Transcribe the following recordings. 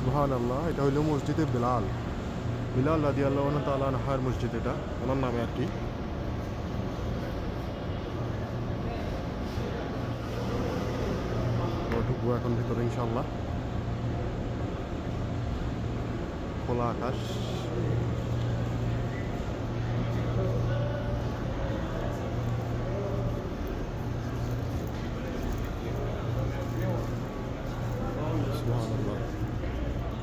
সুবহানাল্লাহ, এটা হইল মসজিদে বেলাল। বিলাল রাদিয়াল্লাহু তাআলা আনহুর মসজিদ, এটা ওনার নামে আর কি। ঢুকবো এখন ভিতরে ইনশাল্লাহ। খোলা আকাশ। সুবহানাল্লাহ,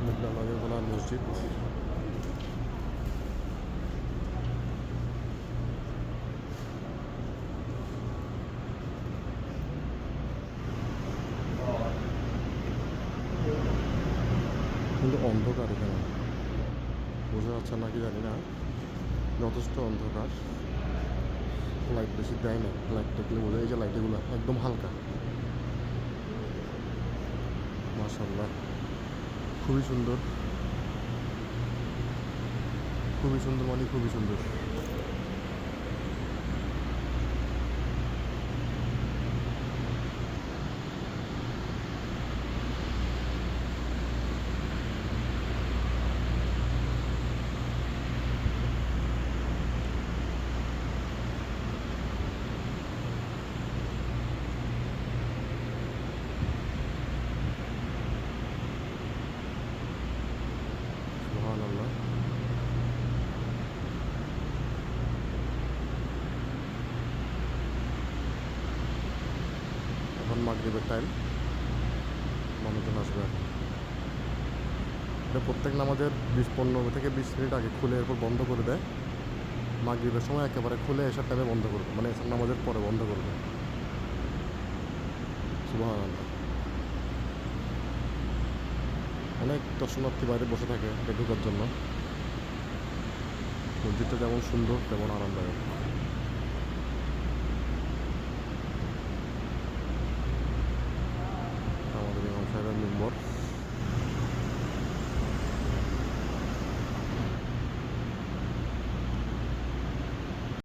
মিডনামাজের ওনার মসজিদ। কিন্তু অন্ধকার এখানে, বোঝা যাচ্ছে নাকি জানি না, যথেষ্ট অন্ধকার। লাইট বেশি দেয় না, লাইট দেখলে বোঝা যায় যে লাইটগুলো একদম হালকা। মাশাআল্লাহ, খুবই সুন্দর, খুবই সুন্দর, মানে খুবই সুন্দর। সুবহানাল্লাহ। এখন মাগরিবের টাইম, মানুষজন আসবে আর কি। এটা প্রত্যেক নামাজের 15 থেকে 20 মিনিট আগে খুলে এরপর বন্ধ করে দেয়। মাগরিবের সময় একেবারে খুলে এসার টাইমে বন্ধ করবে, মানে এসার নামাজের পরে বন্ধ করবে। সুবহানাল্লাহ। অনেক দর্শনার্থী বাইরে বসে থাকে এটা ঢোকার জন্য। মসজিদটা যেমন সুন্দর তেমন আরামদায়ক।